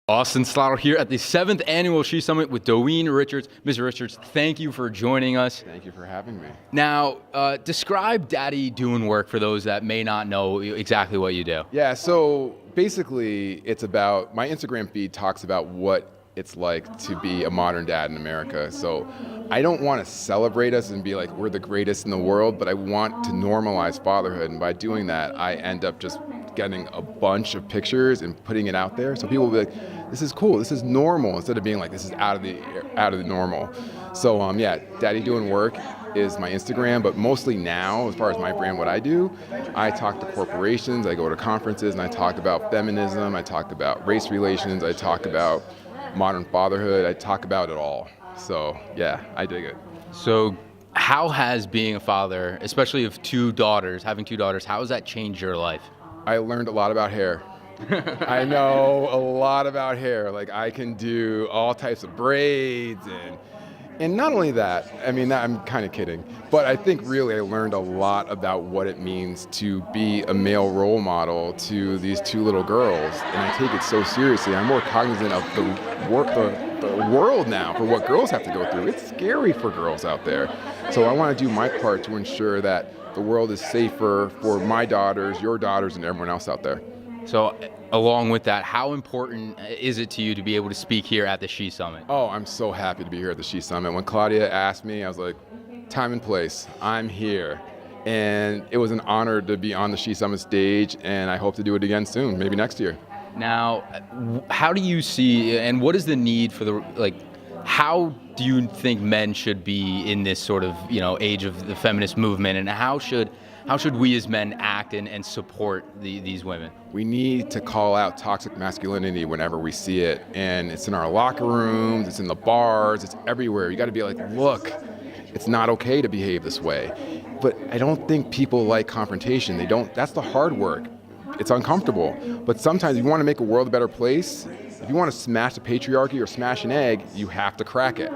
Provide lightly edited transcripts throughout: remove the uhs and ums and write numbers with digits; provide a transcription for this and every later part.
Austin Stellato here at the 7th Annual She Summit with Doyin Richards. Ms. Richards, thank you for joining us. Thank you for having me. Now, describe Daddy Doing Work for those that may not know exactly what you do. Yeah, so basically it's about, my Instagram feed talks about what it's like to be a modern dad in America. So I don't want to celebrate us and be like, we're the greatest in the world, but I want to normalize fatherhood. And by doing that, I end up just getting a bunch of pictures and putting it out there. So people will be like, this is cool, this is normal, instead of being like, this is out of the normal. So yeah, Daddy Doing Work is my Instagram, but mostly now, as far as my brand, what I do, I talk to corporations, I go to conferences, and I talk about feminism, I talk about race relations, I talk about modern fatherhood, I talk about it all. So yeah, I dig it. So how has being a father, especially of having two daughters, how has that changed your life? I learned a lot about hair. I know a lot about hair. Like, I can do all types of braids and not only that, I mean, I'm kind of kidding, but I think really I learned a lot about what it means to be a male role model to these two little girls, and I take it so seriously. I'm more cognizant of the world now for what girls have to go through. It's scary for girls out there. So I want to do my part to ensure that the world is safer for my daughters, your daughters, and everyone else out there. So along with that, how important is it to you to be able to speak here at the She Summit? Oh, I'm so happy to be here at the She Summit. When Claudia asked me, I was like, time and place, I'm here. And it was an honor to be on the She Summit stage, and I hope to do it again soon, maybe next year. Now, how do you see, and what is the need for how do you think men should be in this sort of, age of the feminist movement, and how should we as men act and support these women? We need to call out toxic masculinity whenever we see it, and it's in our locker rooms, it's in the bars, it's everywhere. You got to be like, look, it's not okay to behave this way. But I don't think people like confrontation. That's the hard work. It's uncomfortable. But sometimes you want to make a world a better place. If you want to smash the patriarchy or smash an egg, you have to crack it.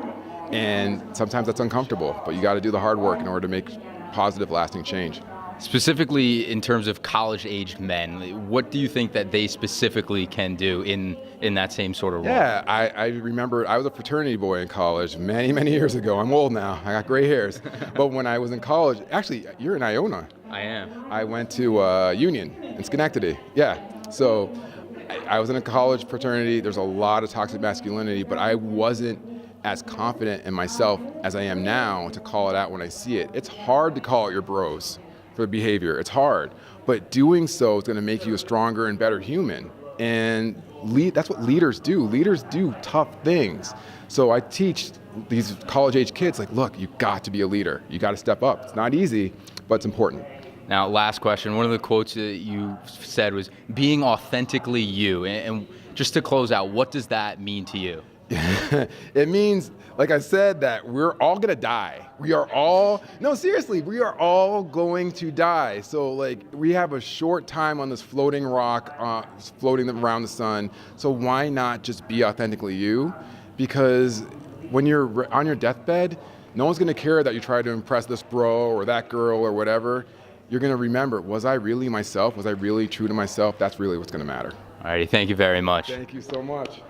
And sometimes that's uncomfortable, but you got to do the hard work in order to make positive, lasting change. Specifically in terms of college-aged men, what do you think that they specifically can do in that same sort of role? Yeah, I remember I was a fraternity boy in college many, many years ago. I'm old now. I got gray hairs. But when I was in college, actually, you're in Iona. I am. I went to Union in Schenectady. Yeah. So I was in a college fraternity. There's a lot of toxic masculinity, but I wasn't as confident in myself as I am now to call it out when I see it. It's hard to call out your bros for behavior. It's hard, but doing so is going to make you a stronger and better human. And that's what leaders do. Leaders do tough things. So I teach these college-age kids, like, look, you got to be a leader. You got to step up. It's not easy, but it's important. Now, last question. One of the quotes that you said was being authentically you. And just to close out, what does that mean to you? It means, like I said, that we're all gonna die. We are all going to die. So we have a short time on this floating rock, floating around the sun. So why not just be authentically you? Because when you're on your deathbed, no one's gonna care that you try to impress this bro or that girl or whatever. You're gonna remember, was I really myself? Was I really true to myself? That's really what's gonna matter. All righty, thank you very much. Thank you so much.